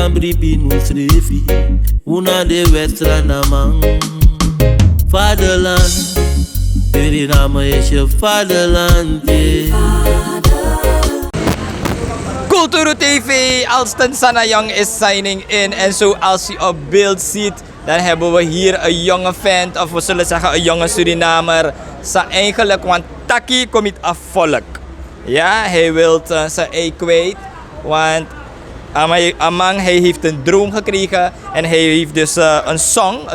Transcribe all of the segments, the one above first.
Cambri Pinus Refi, una de Westra Namang. Vaderland, Suriname is je vaderland. Kulturu TV, Alston Sanayang is signing in. En zoals u op beeld ziet, dan hebben we hier een jonge vent, of we zullen zeggen een jonge Surinamer. Eigenlijk, want Taki komt af volk. Ja, hij wil zijn ei kwijt, want Amang hij heeft een droom gekregen en hij heeft dus een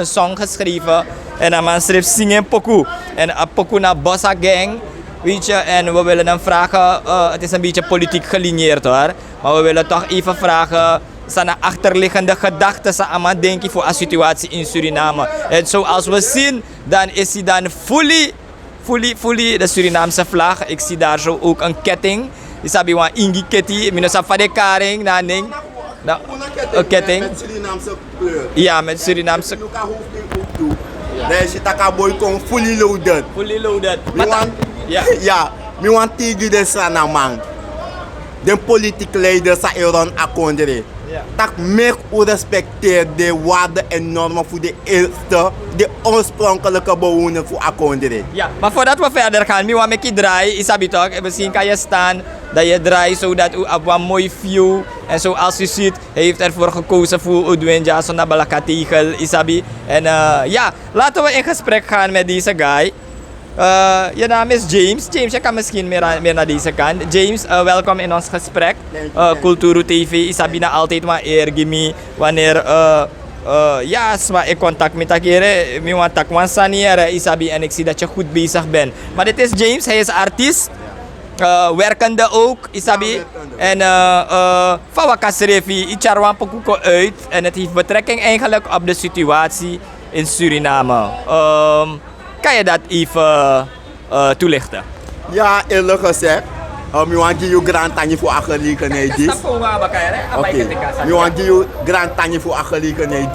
song geschreven. En Amang schreef zingen pokoe. En pokoe naar Bossa Gang. Weet je, en we willen dan vragen, het is een beetje politiek gelineerd hoor, maar we willen toch even vragen, zijn er achterliggende gedachten, zijn denken voor een situatie in Suriname. En zoals we zien, dan is hij dan fully de Surinaamse vlag. Ik zie daar zo ook een ketting. Je sabi wan ingi ketting, minus afade karing, na ding. Een ketting. Met Surinaamse kleur. Ja, met Surinaamse. Daar zit een boy kon fully loaded. Fully loaded. Ja, mi want tigi de Sanamang. De politieke leiders zijn Iran akondere. Dat meer respecteer de waarden en normen voor de eerste, de oorspronkelijke bewoners voor akondere. Ja, maar voordat we verder gaan, mi want je draai, isabi toch? Misschien kan je staan dat je draait zodat u op een mooi view. En zoals u ziet, hij heeft ervoor gekozen voor Udwenja, zo'n balakategel, isabi. En ja, laten we in gesprek gaan met deze guy. Je naam is James. James, je kan misschien meer naar deze kant. James, welkom in ons gesprek. Kulturu TV, Isabina altijd maar eer gimi wanneer ja, ik contact met je, mi want tak wan saniere Isabi en ik zie dat je goed bezig bent. Maar dit is James, hij is artiest. Werkende ook, Isabi. En van Wakasrevi, Icharwan Pokuko uit. En het heeft betrekking eigenlijk op de situatie in Suriname. Kan je dat even toelichten? Ja, eerlijk gezegd, ik wil je grand tanje voor gelegenheid. Oké, ik wil je grand tanje voor gelegenheid.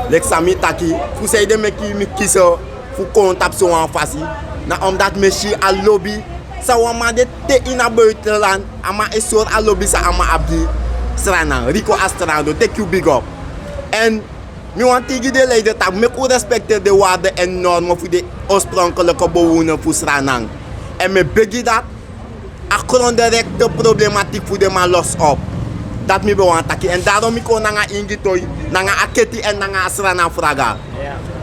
Lek sami taki, voor zij de me kiezen voor contact zo aan fasie. Nou, omdat me al lobby, zou maar de te in het buitenland, ama een soort lobby sa ama abdi, strana, Rico Astrado, take you big up. En ik want tegen de leider dat ik respecteer de waarden en normen voor de oorspronkelijke bewoners voor Sranang. En ik begin dat ik direct de problematiek voor de man los op. Dat ik wil takken. En daarom ik kon naar ingetooi, naar aketi en naar Sranang vragen.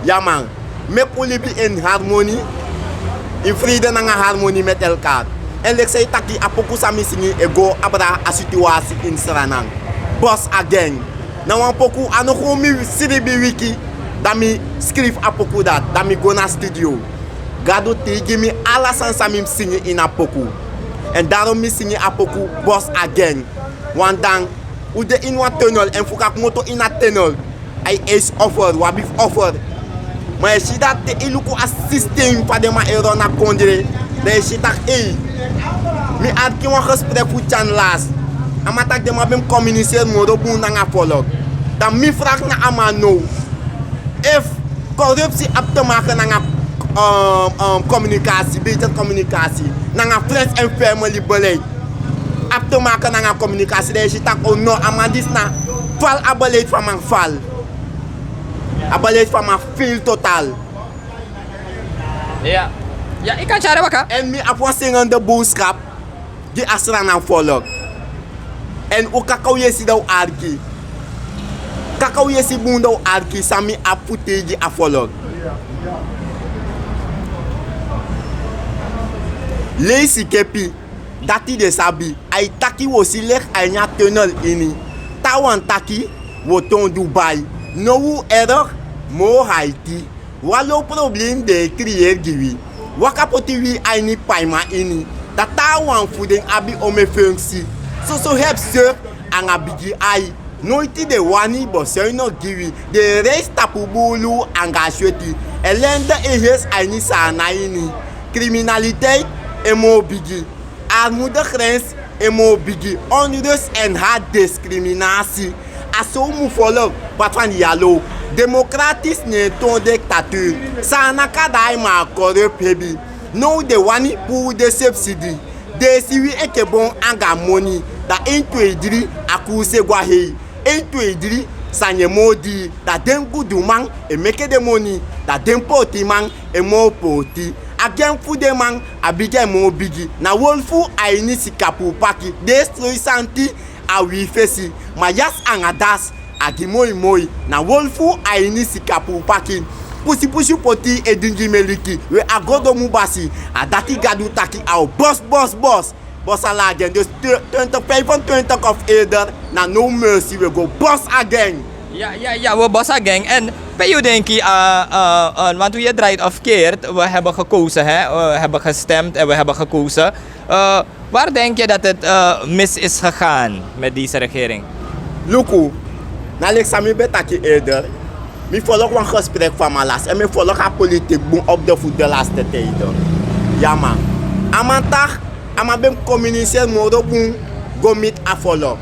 Ja man, ik wil in harmonie, in vrede naar harmonie met elkaar. En ik zei taki apoku sami singi ego abra a situatie in Sranang. Boss again. Nou een poku anogo mi siribi wiki dat mi schrijf a poku dat mi go na studio. Gado tegi mi ala sansa mi singi in a poku. En daarom mi singi a poku boss again. Want dan u de in wat tunnel en fukak moto in a tunnel. Hij is offer, wabif offer. Maar je ziet dat de iluku a systeem van de ma eron na kondre. Dan je ziet dat mi had ki wan gesprek voor chan laas. Amatak de ma bem communiceer mo do bun nga volk. Dan mi vraag na ama no. If corruptie op te maken na communicatie, beter communicatie, na friends en family beleid. Op te maken na communicatie, dan is het ook no ama dis na val a beleid van mijn val. A beleid van mijn veel totaal. Ja. Ja, ik kan het wakker. En mi op een de boodschap die asra na volk. En ook kakao je ziet dat arki. Kakao je ziet boendo arki sami aputegi afolog. Leisi kepi dati de sabi ay taki wo silek ay nya tunnel ini. Tawan taki wo ton Dubai. No wu error mo Haiti. Walo problem de crier giwi. Wakapoti wi ay ni paima ini. Dat tawan fuden abi ome functie. So help sir ang abigi ai nooit de wani bosai no giwi de race tapubulu angashweti elende ehes aini sanaini criminaliteit emo bigi armoede grens emo bigi onrust en hard discriminatie aso mu follow wat van yalo democratisch ne ton dictatuur sana kadai ma corrupt hebi no de wani pour de subsidy de siwi eke bon anga money da in 23 akuse gwa hei 1, 2, 3, sanye modi, dat den gudu man, e make de money, dat den poti man, e mo poti. Again fu de man, a bige mo bigi. Na wolfu a inisi kapu paki, destrui santi, a wifesi. Ma yas angadas, a gimoi moi, na wolfu a inisi kapu paki. Pusi poti e dingi meliki, we a godo mubasi, a dati gadu taki au boss. Boss again, dus 25 of eerder, na no mercy, we go boss again. Ja, we boss again. En bij u denk je, want hoe je draait of keert, we hebben gekozen, hè? We hebben gestemd en we hebben gekozen. Waar denk je dat het mis is gegaan met deze regering? Luku, na Alexander Betaki eerder, ik volg een gesprek van mijn laatst en ik volg haar politiek boem op de voet de laatste tijden. Ja man, amandag, amabem communiceren moro boem gomit afolo.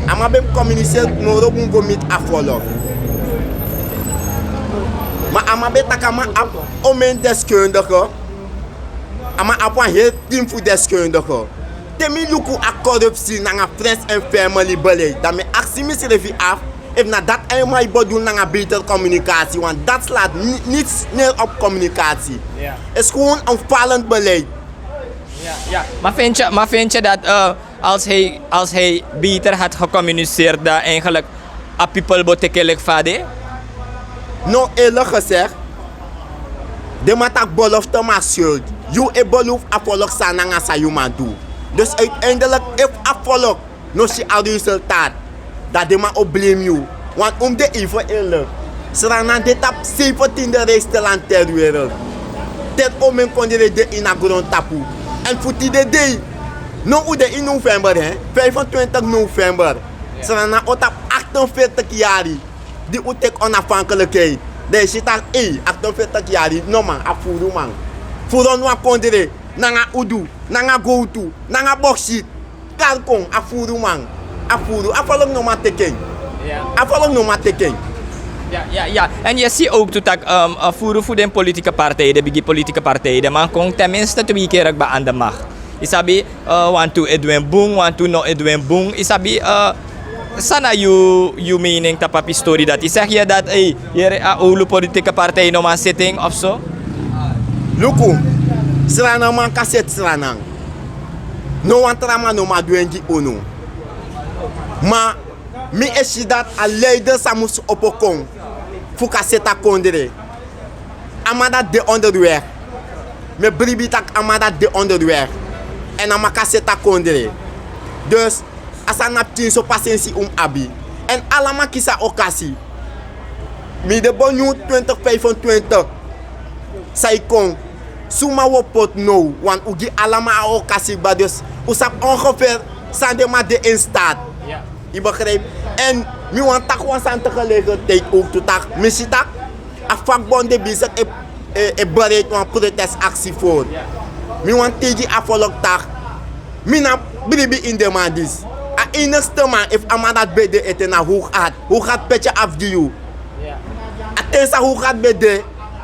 Amabem communiceren moro boem gomit afolo. Maar amabe takama ap omen deskundige, ama ap een heel team voor deskundige. Temi luku a corruptie na friends en family beleid. Dat me actie misrevi af. If na dat eenmaal bedoel na betere communicatie, want dat slaat niet snel op communicatie. Ja. Het is gewoon een fallend beleid. Ja. Maar vind je dat als hij beter had gecommuniceerd, dat eigenlijk a people botekelijk vade? Nou eerlijk gezegd, de matak belofte maar schuld. Je e beloof afvolg sananga sa you man doen. Dus uiteindelijk if afvolg no si al resultaat. Dat de man op blame you. Want de even eerlijk. Serana dit op 17e rijkste land ter wereld. Ter omen kon de in a grond tapu. En voor die day. No u de in november hè. 25 november. Serana op 48 jaar. Die u tek onafhankelijkheid. De zit daar 48 jaar. No man, afuru man. Voor ons kon de nanga udu, nanga go to, nanga boxit. Kalkong afuru man. Afvallen no maar teken. Afvallen no maar teken. Ja. En je ziet ook dat voeren voor de politieke partijen, de bigi politieke partijen, maar komt tenminste 2 keer aan de macht. Isabi, want to Edwin Boom, want to no Edwin Boom. Isabi, sana you meaning tapapi story dat. Zeg je dat hier een politieke partij no maar zitting of zo? Luku, srana man kaset srana. No want trama no maar duengi ono. Maar mi esi dat a leider samus opokong fuka seta kondre amada de onderweg me bribitak amada de onderweg en amaka seta kondre dus asana tin so pasensi abi en alama kisa okasi mi de bonu 2025 sai kon suma wopot no wan ugi alama a okasi ba dus usap ongeveer sandema de instaat. Je begrijpt? En mi want tak was aan tegelijkertijd ook te tak. Misschien tak, a vakbond de bezig bereid een protestactie voor. Mi want tegen afvolg tak. Mi na bribi in de mandis. A enigste man if amadat bede eten na hoe gaat petje afduwen. A tensa hoe gaat bede,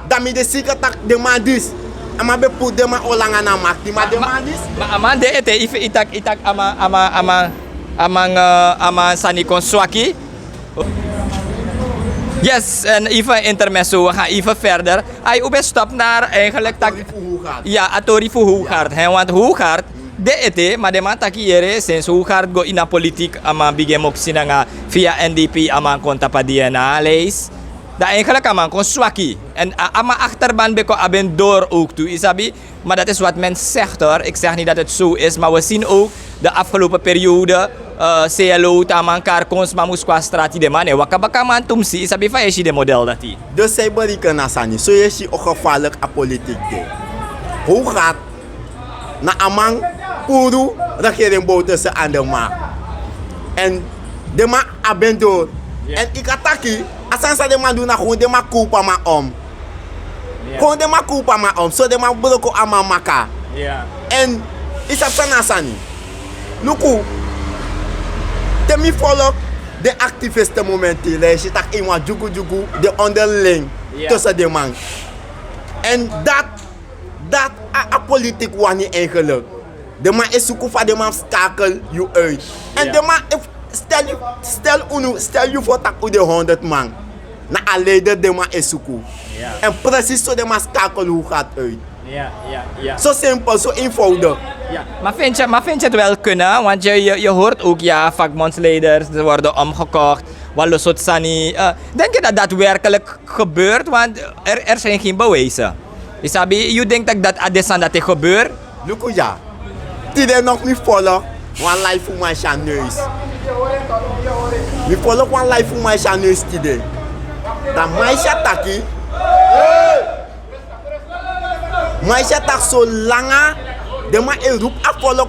dan mi de zeker tak de mandis. Ama be put de ma olanga na makti ma de mandis. Maar amande ete if itak amang Sanikon Swaki. Yes, en even intermezzo, we gaan even verder. Hij stop naar eigenlijk tak. Ja, Atori voor Hoegaard. Want Hoegaard, de ete, maar de man takiere, sinds Hoegaard go in de politiek, ama bigem ook sinanga via NDP, ama konta pa DNA lees. Dat eigenlijk ama kon Swaki. En ama achterban beko aben door ook toe, isabi. Maar dat is wat men zegt hoor. Ik zeg niet dat het zo is, maar we zien ook de afgelopen periode. CLO tamang karkons mamus kwa strati de mane wakabaka man tumsi isabi fa yeshi de model dati. Dus zij berikken nasani, zo is je ook gevaarlijk a politiek de. Hoe gaat na amang puru regering boten ze aan de maak. En de ma aben door. En ik ataki, asansa de ma doen na gewoon de ma kupa ma om. Gewoon de ma kupa ma om, so de ma broko ama maka. En isap sa nasani. Luku. Temi volg de activisten momenteel. Je tak iemand jugu de onderling tussen de man. En dat a politiek was niet eigenlijk. De man is zoeken van de man skakel je uit. En de man stel you voor tak u de 100 man. Na a leider de ma esuku. En precies zo de ma skakel hoe gaat uit. Ja. Zo simpel, zo eenvoudig. Ja. Maar vind je het wel kunnen? Want je hoort ook, ja, vakbondsleiders worden omgekocht. Walusot Sani. Denk je dat dat werkelijk gebeurt? Want er zijn geen bewijzen. Je denkt dat adesan dat het gebeurt? Luku ja. Tide nog niet volgen. One life voor mijn chaneus. Mi volgen one life voor mijn chaneus tide. Dat meisje taki. Meisje tak zo langa. De ma e roep a volgen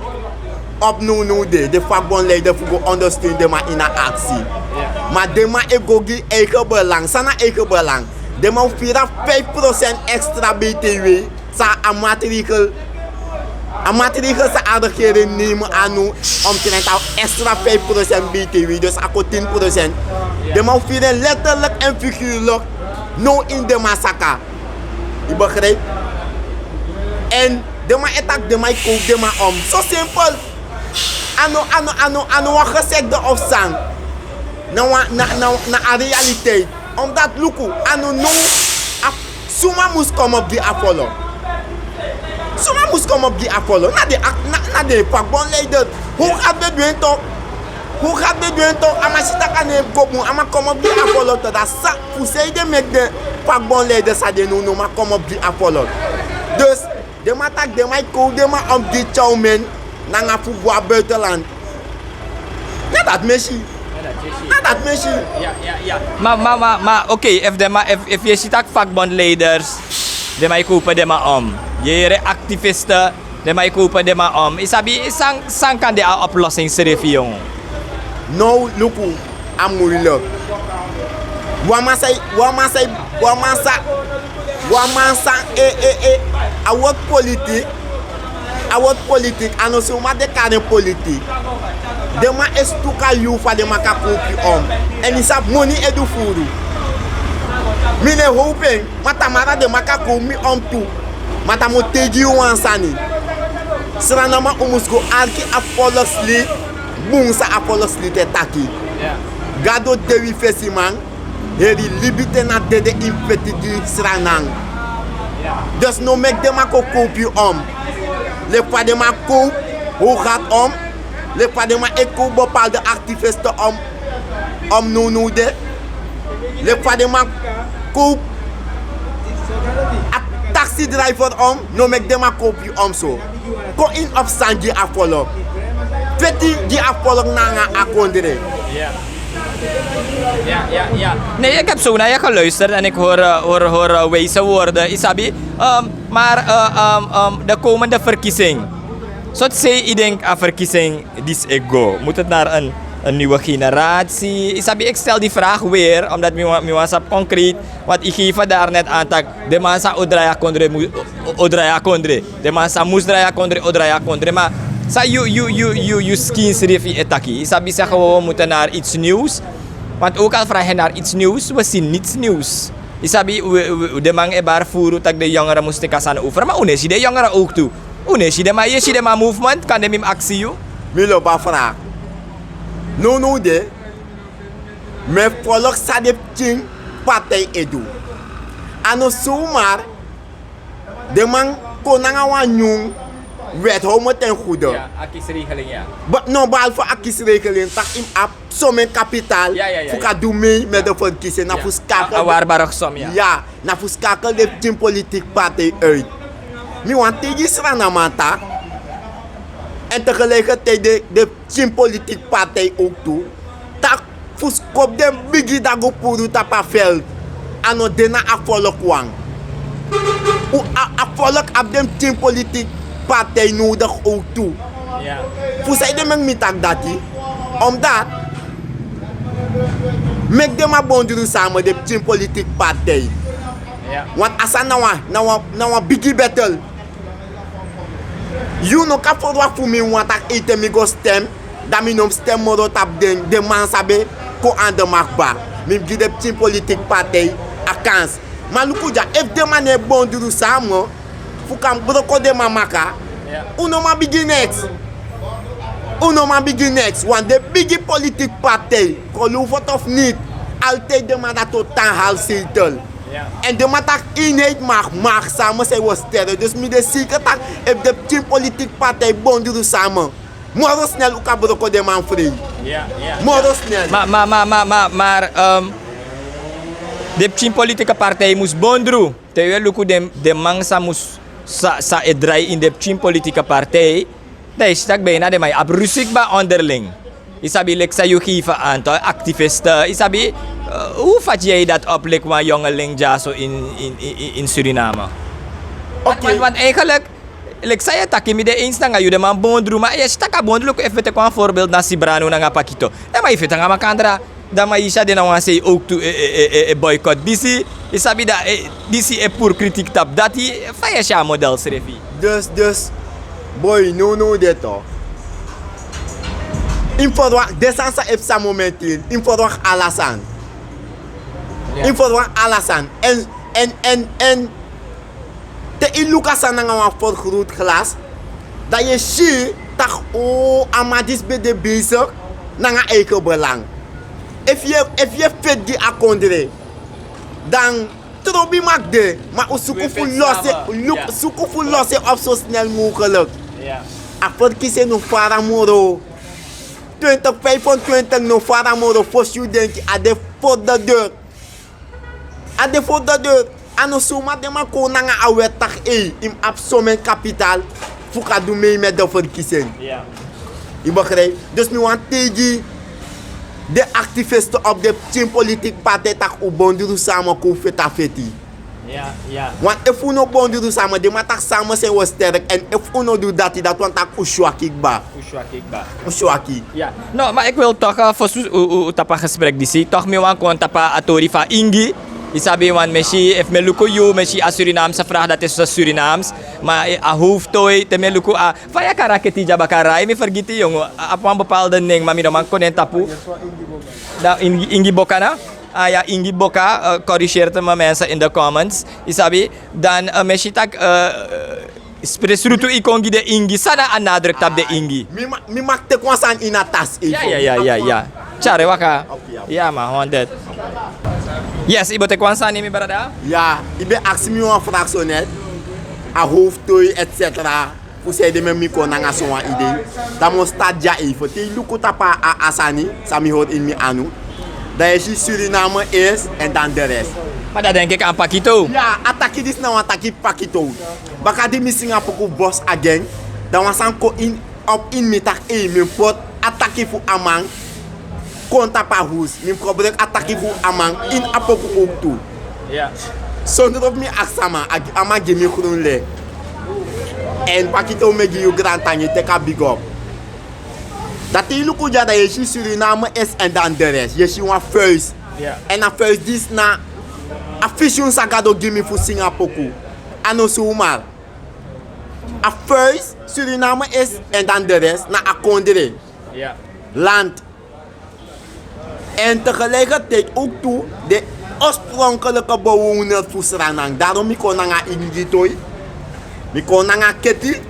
op no de. De vakbondleider voor ondersteunen de ma in actie. Maar de ma e gogi eigen belang. Sana eigen belang. De ma vira 5% extra BTW. Sa a maatregel. A maatregel sa aardigheden nemen aan nu. Omtrent al extra 5% BTW. Dus ako 10%. De ma vira letterlijk en figuurlijk. No in de massacre. Je begrijpt? En de ma etak de ma koop de ma om. Zo simpel. Ano wat gezegd de opstaan. Na a realiteit. Omdat luku ano no Suma moest komen op die Apollo. Suma moest komen op die Apollo. Na de vakbondleider. Hoe gaat het doen toch? Hoe gaat het doen toch? Ama sita kan neem kopen. Ama kom op die Apollo. Dat sa pousseide met de vakbondleider sa de no ma kom op die Apollo. Dus de ma tak de ma koop de ma om die chowmen. Na nga voetbal buitenland. Ja dat messi. Dat messi. Ja. Maar oké, if je ziet ook vakbondleiders, de mij kopen de maar om. Je activisten, de mij kopen de maar om. Isang kan de oplossing schrijven, jongen. Nou, luku, moeilijk. Wamasa, awat politiek, anosoma de kane politiek. De ma is tuka you fa de ma ka kopi om. En isap money edu furu. Mine hoping, matamara de ma ka kopi om tu. Matamo teji wansani. Sranama umusko alki apolosli, bunsa apolosli te taki. Gado dewi fesiman, heri libite na dede infeti di sranang. Dus no mek de ma ko kopi om. Le pa de ma koop, hoe gaat om? Le pa de ma eko bepaalde activisten om no de. Le pa de ma koop a taxi driver om, no mek de ma koop je om zo. Ko in opstand die afvolg. Peti die afvolg na akondere. Ja. Nee, ik heb zo naar je geluisterd en ik hoor wijze woorden, Isabi. Maar de komende verkiezing. Zoals ik denk aan verkiezing, die is go. Moet het naar een nieuwe generatie? Isabi, ik stel die vraag weer, omdat ik was concreet. Want ik geef daar net aan dat de mensen odraya kondre. De mensen moest draaien kondre. Maar you skins refi etaki. Isabi zeggen we moeten naar iets nieuws. Want ook al vraag je naar iets nieuws, we zien niets nieuws. Isabi, de man ebar furu tak de jongeren moesten kasan over. Maar hoe is de jongeren ook toe? Hoe is de ma movement? Kan de mim actie jou? Milo ba vraag. No de. Me volg sa de ting partij edu. Ano zomaar de man konanga wan jong wet homo ten goede. Ja, akkiesregeling ja. No, behalve akkiesregeling, tak im ap somen kapitaal. Voor ka doen mee met de verkiezing. Na fuskakel. Waarbaar som ja. Ja, na fuskakel de team politiek partij uit. Mi want tegen Sranamanta. En tegelijkertijd de team politiek partij ook toe. Tak fuskop de bigi dago puru tapa veld. Ano dena afvolk wang. U afvolk ab dem team politiek partij nodig ook toe. Ja. Voor zij de men mitak dati. Omdat mek de ma bonduru samen de team politiek partij. Ja. Want asa na biggie battle. You no ka for wa fu mi want ak ite mi go stem. Da mi nom stem moro tap de man sabe ko an de makba. Mi gi de team politik partij a kans. Maar lukuja if de man e bonduru samen fu kan broko de mamaka. Uno ma begin next. uno man begin next, want de biggie politiek partij, geloof het of niet, altijd de man dat totaal haal zetel. En de man dat eenheid mag samen zijn we sterren. Dus met de zeker dat heb de team politiek partij bonden samen. Morgen snel ook kan brokken de man vrij. Morgen snel. Maar de team politieke partij moest bondru. Terwijl luku de man sa draai in de team politieke partij. Dat is tak bijna de mij abrusik ba onderling. Isabi leksa je geven aantal activisten. Isabi, hoe vat jij dat op, like, een jongeling Jaso in Suriname? Want eigenlijk, like, zei je takkie met de eens dan ga je de man bondru, maar je stak a bondru, even te kwam voorbeeld na Sibrano na Pakito. En maar even dan ga kandra, dan maar je de nou zeggen ook to boycott. Disi, isabi dat disi e pour kritiek tap dat die faya model schreef. Dus, boy, no dit toch. In verwacht, desansa heeft zijn momentin. In verwacht alasan. In verwacht alasan. En te ilukasan na nga voor groot glas. Dat je ziet dat amadis bij de bezig na nga eigen belang. If je vet die akondre, dan trobi mak de, maar zoeken voor losse op zo snel mogelijk. After kiezen no faramoro. 2025 no faramoro for you denk a de voor de deur. A de voor de deur. Ano suma de ma ko nanga awetag im absomen kapitaal. Fuka doen mee met de verkiezing. Je begrijpt? Dus nu want tegen de activisten op de team politiek partij tak u bondiru samen ko feta feti. Want if uno bondiru samen, de matak samen zijn we sterk. En if uno doet dat want tak ushuakik ba. Ushuaki. Ja. No, maar ik wil toch voor tapa gesprek die toch me wan kon tapa atori fa Ingi. Isabi wan meshi if meluko you meshi a Surinaamse vraag dat is Surinaams, maar a hoofdtooi te meluko a vaya karaketi jabakarai me vergiti jongen apa een bepaalde ding maar mi no man konen tapu. Da Ingi Boka na? Ja, Ingi Boka, corrigeert me mensen in de comments. Isabi, dan meshi tak Spresrutu ikongi de Ingi, sana aan nadruk op de Ingi. Mi mak te kwasan in a tas. Ja. Chare waka. Ja, maar 100. Yes, ibo te kwasan ni mi brada? Ja, ik ben actie mi wan fractionnet. A hoofdtooi, etc. Voor zij de me mi kon nanga zo'n idee. Dat moet stad ja even. Te luku tapa a asani, sami hoort in mi anu. Dat is Suriname eerst en dan de rest. Maar dat denk ik aan Pakito. Ja, ataki dis nou ataki Pakito. Baka di missing a poku boss again. Dan was aan ko in mitak min pot ataki fu amang. Konta pa hoes. Min probrek ataki fu amang in a poku ook toe. Ja. Zonder op mi aksama, ama gemi groen le. En Pakito me give you grand tangi, take a big up. Dat die luku ja dat je Suriname is en dan de rest. Je ziet een first. En a first dis na a vision sagado gimme voor Singapore. Ano zomaar. A first Suriname is en dan de rest na a kondre. Land. En tegelijkertijd ook toe de oorspronkelijke bewoners van Suriname. Daarom ik kon naar Ingitoi. Ik kon naar Keti.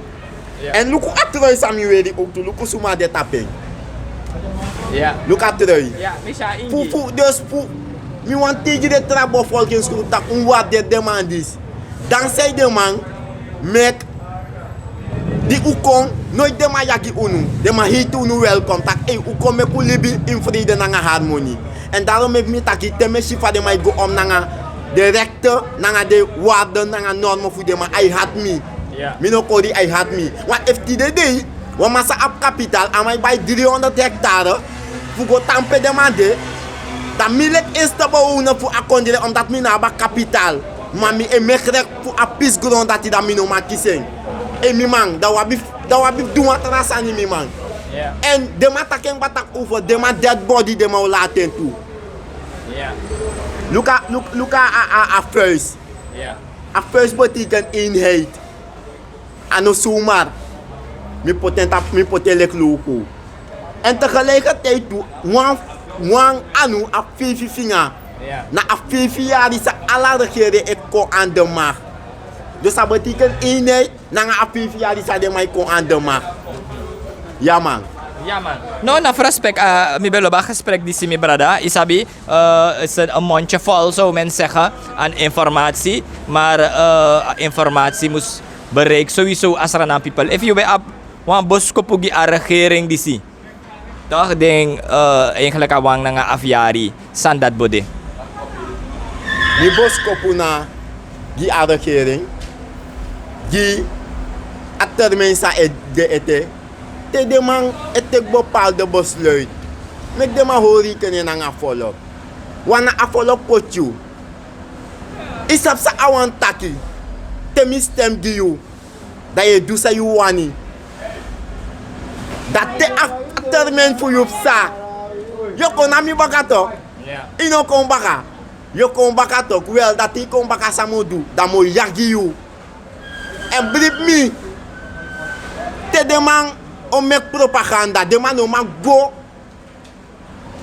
En look at the sami wedi ook toe. Look suma de taping. Look at the. Ja, Misha Ingi. Dus mi want tegen de trabo volkingsgroep dat wat de demand is. Dan zei de man met die ukon nooit de man yaki unu. De man heet unu welkom. Tak ukon me kulibi in vrede nanga harmonie. En daarom heb mi taki teme shifa de man go om nanga de rechten, nanga de waarden, nanga normen voor de man. I had me. Mi no kodi I had me. Want if die de day, wa masa ap kapitaal amai bij 300 hectare. Voor tampe de man de. Dat milet is te bewonen voor akonderen omdat mi na ba kapitaal. Maar mi e mekrek voor a pis grond dat die dat mi no ma kisen. E mi man, dat wabi doen wat rasa ni mi man. En de man taken batak over, de man dead body de man laten toe. Look a first. A first betekent eenheid. Ano zomaar. Mi poten lek loko. En tegelijkertijd toe, wan anu a fifi finga. Na a fifi jaar is alla regering ik kon aan de macht. Dus dat betekent eenheid, na a fifi jaar is de mij kon aan de macht. Ja man. Ja man. No, na respect, mi bello ba gesprek die si mi brada. Isabi, is een mondje vol zou men zeggen aan informatie. Maar informatie moest bereik sowieso as ranang people. If you be up, wan bos ko pugi a regering die si. Toch ding eigenlijk awang na nga aviari sandat bode. Die boskopuna die regering die a termijn sa de ete te demang ete bepaalde besluit met de ma hori kene na nga follow wana a follow pochu isap sa awan taki te mi stem gi you da ye do sa you wani dat te a termijn fu you sa yo kona mi bakato ino kon baka yo kon bakato wel dat ti kon baka sa modu da mo yagi you en blip mi te demang om make propaganda demang o man go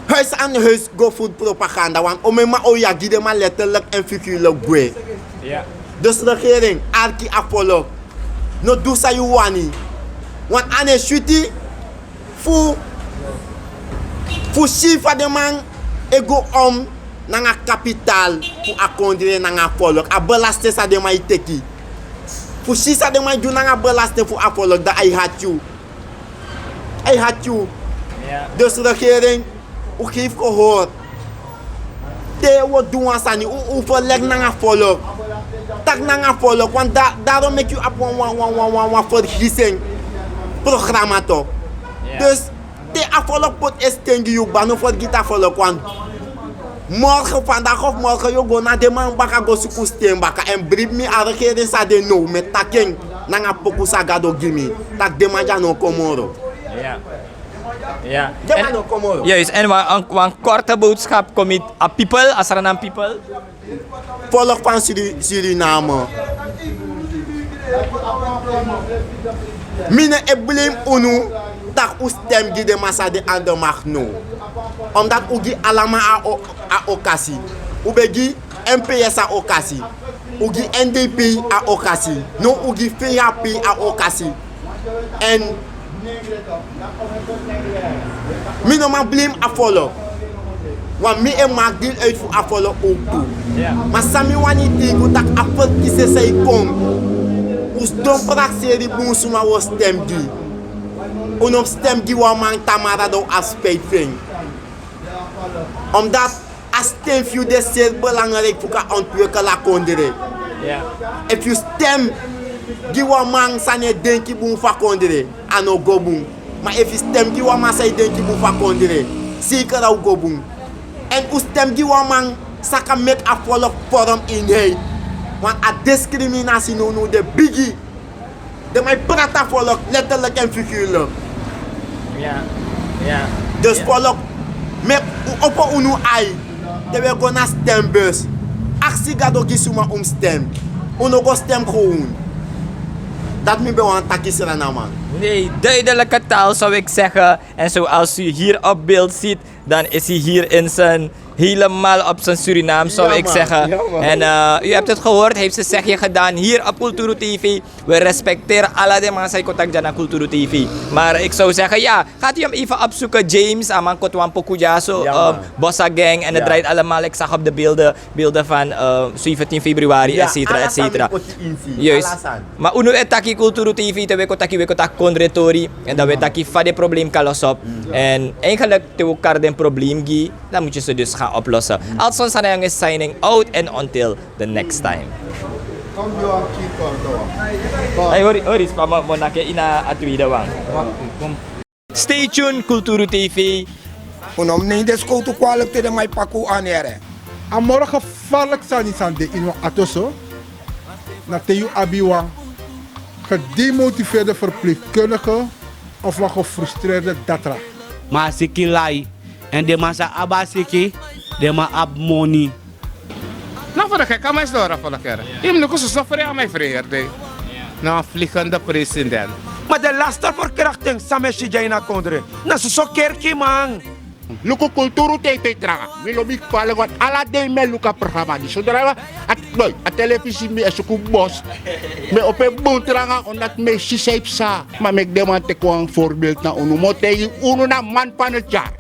huis aan huis go food propaganda want om me ma o yagi de man letterlijk en figuurlijk gwe Ja. dus de regering arki apollo no do sa you wani want ane shuti fu shifa de man ego na nga capital fu akondire na nga follow a belaste sa de man iteki fu shisa de man do na nga belaste fu apollo da I had you Ja. dus de regering u geeft gehoor te wat doen sani u verleg na nga follow tak na nga follow want daarom make you up one vergissing programma toch dus te affollow pot estengi you bano voor gita follow want morgen vandaag of morgen yo go na de man baka go suku stem baka en brief me a regering sa de no met taking na nga poku sagado gimi tak de man ja no komoro Ja. Ja. de man no komoro Juist, en een korte boodschap komt aan people, als er een people. volk van Suriname mine e blame unu tak u stem gi de massa de ander mag no omdat u gi alama a okasi u be gi MPS a okasi u gi NDP a okasi no u gi FAP a okasi en mine ma blame a follow want me e maak deel uit voor a follow ook toe maar sami wani tigu tak afot kise say kom us don prak seri bun suma wo stem gi unom stem gi wa man tamara do aspect thing omdat as stem few de zeer belangrijk voor ka ontwikkelen la kondere Ja. if you stem gi wa man sane denki bun fa kondere ano go bun maar if you stem gi wa man say denki bun fa kondere zeker au go bun en us stem gi wa man saka make a follow forum in hate want a discriminatie no de biggie de mij prata volk letterlijk en figuurlijk Ja. Ja. dus volk met op unu ai de we go na stembus actie gado gisuma stem uno go stem gewoon dat me be wan takisera na man Nee, duidelijke taal zou ik zeggen. En zoals u hier op beeld ziet, dan is hij hier in zijn helemaal op zijn Surinaam, zou Ja, ik man. zeggen. Ja, man. En u hebt het gehoord, heeft zijn zegje gedaan hier op Kulturu TV. We respecteren alle de mensen die contact naar Kulturu TV. Maar ik zou zeggen, ja, gaat u hem even opzoeken, James, Aman Kotwan Pokujaso, Ja, man. Bossa Gang. En het Ja. draait allemaal, ik zag op de beelden van 17 februari, et cetera, et cetera. Juist. Maar uno etaki Kulturu TV, te we kotak kondretori. En dan we taki van de probleem kalos op. En eigenlijk te we kar den probleem gi, dan moet je ze dus gaan oplossen. Alson Sanayang is signing out and until the next time. Ay, horis pa mo na kaya ina atwida wang. Stay tuned, Kulturu TV. Unom nee des koutu kwalip te de mai paku anere. A morgen gevaarlijk zijn die aan de inwa atoso. Na teu abiwa. Gedemotiveerde verpleegkundige of een gefrustreerde datra. Maar siki lai en de masa abasiki de ma ab money. Nou, voor de gek, kan mij storen voor de keer. Je moet ook zo voor jou, mijn vriend. Nou, een vliegende president. Maar de laster verkrachting sameshi jaina kondre. Na so kerki man. Luko kulturu TV tranga. Milobi pala wat ala day me luka programa di. Saudara at loy at televisi mi asuku boss. Me ope bon tranga onat me si safe sa. Ma mek demante ko ang voorbeeld na uno mo te uno na man panetjar.